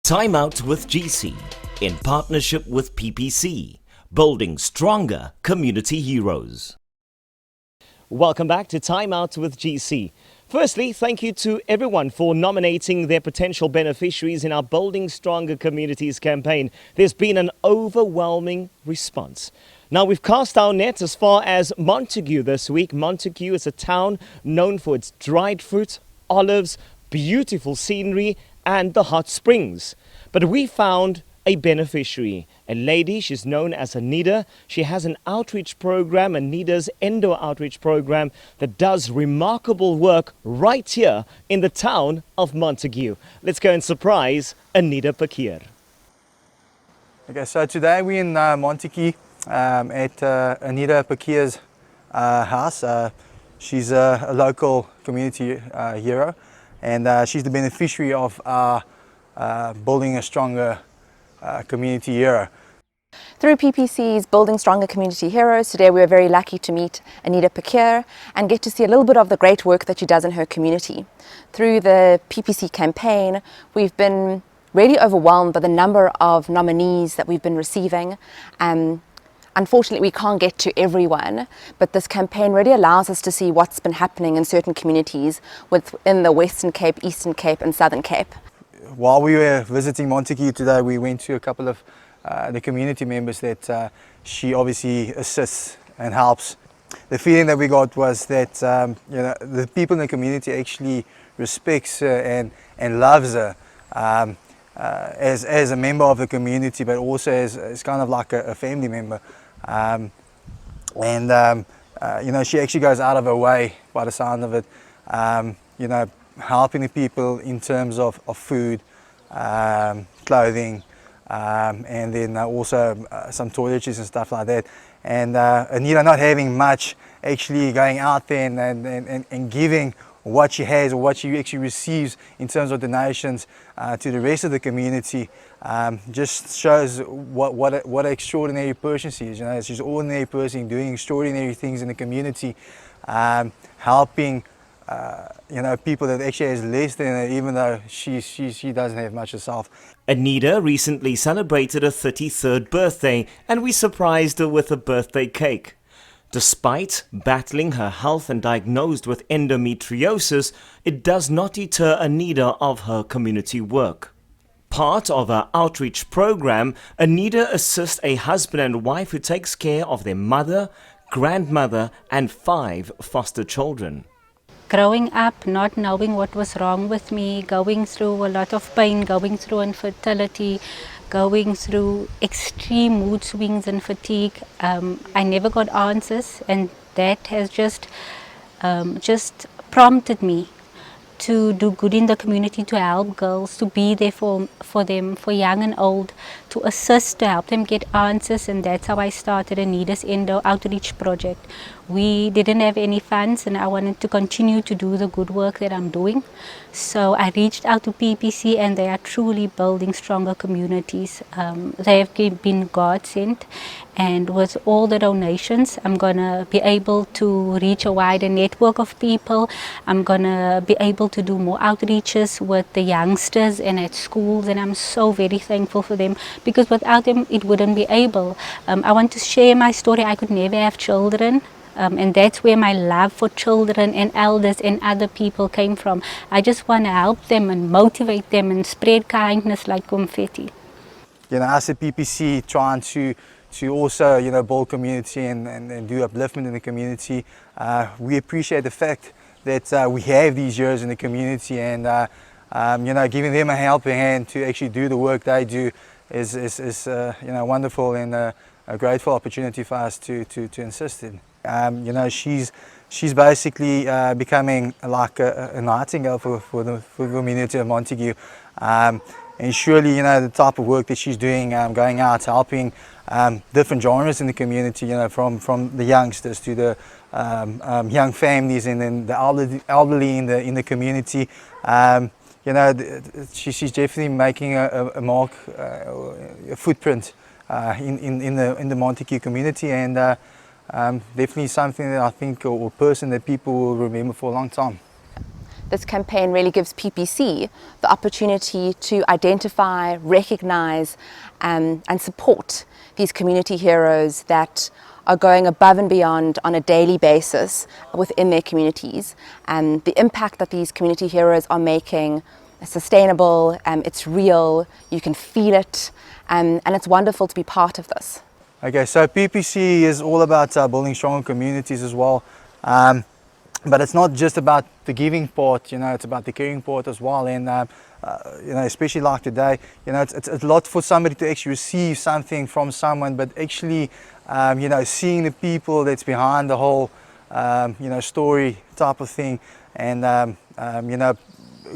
Time Out with GC in partnership with PPC, building stronger community heroes. Welcome back to Time Out with GC. Firstly, thank you to everyone for nominating their potential beneficiaries in our Building Stronger Communities campaign. There's been an overwhelming response. Now, we've cast our net as far as Montague this week. Montague is a town known for its dried fruit, olives, beautiful scenery, and the hot springs. But we found a beneficiary, a lady. She's known as Anneeda. She has an outreach program, Anneeda's Endo outreach program, that does remarkable work right here in the town of Montague. Let's go and surprise Anneeda Pakir. Okay, so today we're in Montague at Anneeda Pakir's house. She's a local community hero, and she's the beneficiary of our Building a Stronger Community Hero. Through PPC's Building Stronger Community Heroes, today we are very lucky to meet Anneeda Pakir and get to see a little bit of the great work that she does in her community. Through the PPC campaign, we've been really overwhelmed by the number of nominees that we've been receiving. Unfortunately, we can't get to everyone, but this campaign really allows us to see what's been happening in certain communities within the Western Cape, Eastern Cape and Southern Cape. While we were visiting Montague today, we went to a couple of the community members that she obviously assists and helps. The feeling that we got was that the people in the community actually respects her and loves her as a member of the community, but also as kind of like a family member. She actually goes out of her way, by the sound of it, helping the people in terms of food, clothing, and then also some toiletries and stuff like that. And Anneeda not having much, actually going out there and giving what she has or what she actually receives in terms of donations to the rest of the community, just shows what an extraordinary person she is. She's an ordinary person doing extraordinary things in the community, helping people that actually has less than her, even though she doesn't have much herself. Anneeda recently celebrated her 33rd birthday, and we surprised her with a birthday cake. Despite battling her health and diagnosed with endometriosis, it does not deter Anneeda of her community work. Part of her outreach program, Anneeda assists a husband and wife who takes care of their mother, grandmother, and 5 foster children. Growing up, not knowing what was wrong with me, going through a lot of pain, going through infertility, going through extreme mood swings and fatigue, I never got answers, and that has just prompted me to do good in the community, to help girls, to be there for them, for young and old, to assist, to help them get answers. And that's how I started Anneeda's Endo outreach project. We didn't have any funds, and I wanted to continue to do the good work that I'm doing. So I reached out to PPC, and they are truly building stronger communities. They have been God sent, and with all the donations, I'm gonna be able to reach a wider network of people. I'm gonna be able to do more outreaches with the youngsters and at schools, and I'm so very thankful for them, because without them it wouldn't be able. I want to share my story. I could never have children. And that's where my love for children and elders and other people came from. I just want to help them and motivate them and spread kindness like confetti. Us at PPC trying to also build community and do upliftment in the community. We appreciate the fact that we have these heroes in the community, and giving them a helping hand to actually do the work they do is wonderful and a grateful opportunity for us to assist in. She's basically becoming like a nightingale for the community of Montague, and surely the type of work that she's doing, going out helping different genres in the community, from the youngsters to the young families, and then the elderly in the community. She's definitely making a mark, a footprint in the Montague community, and definitely something that I think, or person that people will remember for a long time. this campaign really gives PPC the opportunity to identify, recognize, and support these community heroes that are going above and beyond on a daily basis within their communities. And the impact that these community heroes are making is sustainable, it's real, you can feel it, and it's wonderful to be part of this. Okay, so PPC is all about building stronger communities as well. But it's not just about the giving part, it's about the caring part as well. And, especially like today, it's a lot for somebody to actually receive something from someone, but actually, seeing the people that's behind the whole, story type of thing, and,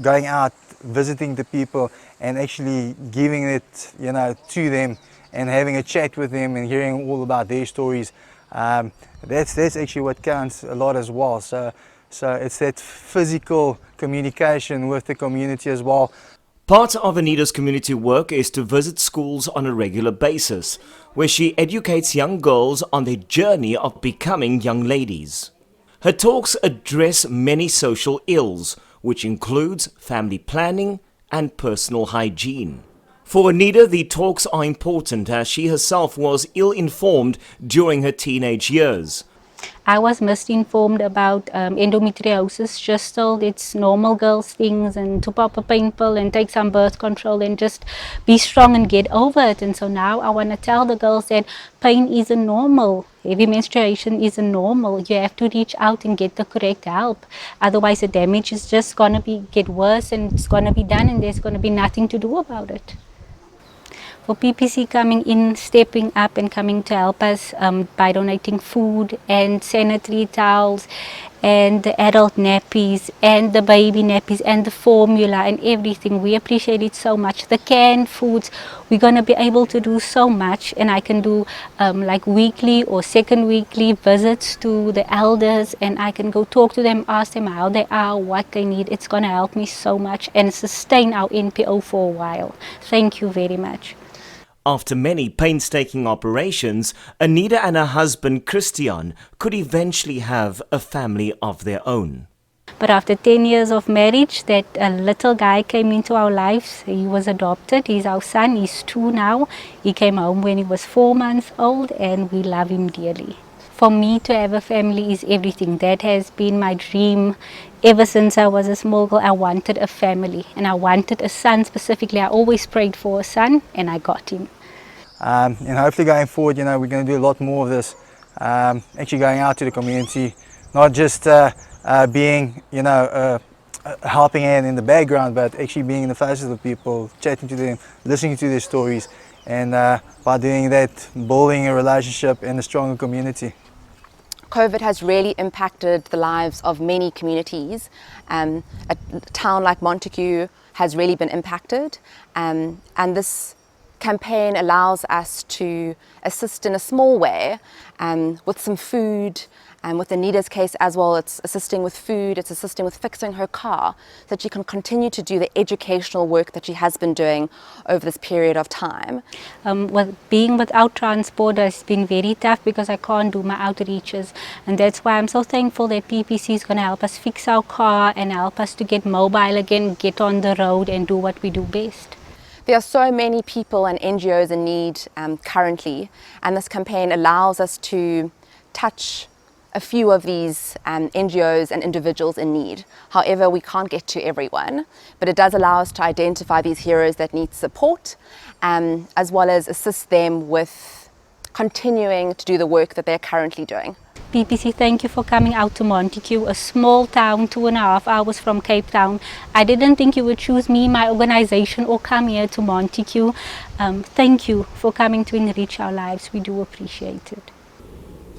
going out, visiting the people and actually giving it, to them and having a chat with them and hearing all about their stories. That's actually what counts a lot as well. So it's that physical communication with the community as well. Part of Anneeda's community work is to visit schools on a regular basis, where she educates young girls on their journey of becoming young ladies. Her talks address many social ills, which includes family planning and personal hygiene. For Anneeda, the talks are important as she herself was ill-informed during her teenage years. I was misinformed about endometriosis, just told it's normal girls things and to pop a pimple and take some birth control and just be strong and get over it. And so now I want to tell the girls that pain isn't normal. Heavy menstruation isn't normal. You have to reach out and get the correct help. Otherwise the damage is just going to get worse and it's going to be done and there's going to be nothing to do about it. For PPC coming in, stepping up and coming to help us by donating food and sanitary towels and the adult nappies and the baby nappies and the formula and everything. We appreciate it so much. The canned foods, we're going to be able to do so much, and I can do like weekly or second weekly visits to the elders, and I can go talk to them, ask them how they are, what they need. It's going to help me so much and sustain our NPO for a while. Thank you very much. After many painstaking operations, Anneeda and her husband Christian could eventually have a family of their own. But after 10 years of marriage, that little guy came into our lives. He was adopted. He's our son. He's 2 now. He came home when he was 4 months old, and we love him dearly. For me to have a family is everything. That has been my dream. Ever since I was a small girl, I wanted a family, and I wanted a son specifically. I always prayed for a son, and I got him. And hopefully going forward, we're going to do a lot more of this. Actually going out to the community, not just being, a helping hand in the background, but actually being in the faces of people, chatting to them, listening to their stories, and by doing that, building a relationship and a stronger community. COVID has really impacted the lives of many communities. A town like Montague has really been impacted, and this campaign allows us to assist in a small way with some food, and with Anneeda's case as well, it's assisting with food, it's assisting with fixing her car so that she can continue to do the educational work that she has been doing over this period of time. Being without transport has been very tough because I can't do my outreaches, and that's why I'm so thankful that PPC is going to help us fix our car and help us to get mobile again, get on the road and do what we do best. There are so many people and NGOs in need currently, and this campaign allows us to touch a few of these NGOs and individuals in need. However, we can't get to everyone, but it does allow us to identify these heroes that need support, as well as assist them with continuing to do the work that they're currently doing. PPC, thank you for coming out to Montague, a small town 2.5 hours from Cape Town. I didn't think you would choose me, my organization, or come here to Montague. Thank you for coming to enrich our lives. We do appreciate it.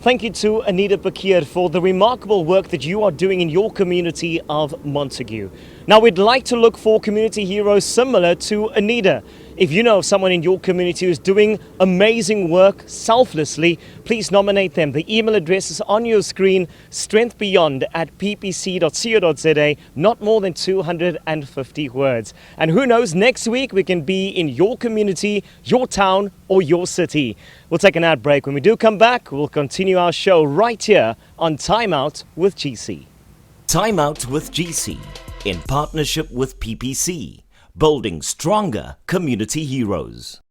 Thank you to Anneeda Pakir for the remarkable work that you are doing in your community of Montague. Now, we'd like to look for community heroes similar to Anneeda. If you know of someone in your community who's doing amazing work selflessly, please nominate them. The email address is on your screen, strengthbeyond@ppc.co.za, not more than 250 words. And who knows, next week we can be in your community, your town, or your city. We'll take an ad break. When we do come back, we'll continue our show right here on Time Out with GC. Time Out with GC, in partnership with PPC, building stronger community heroes.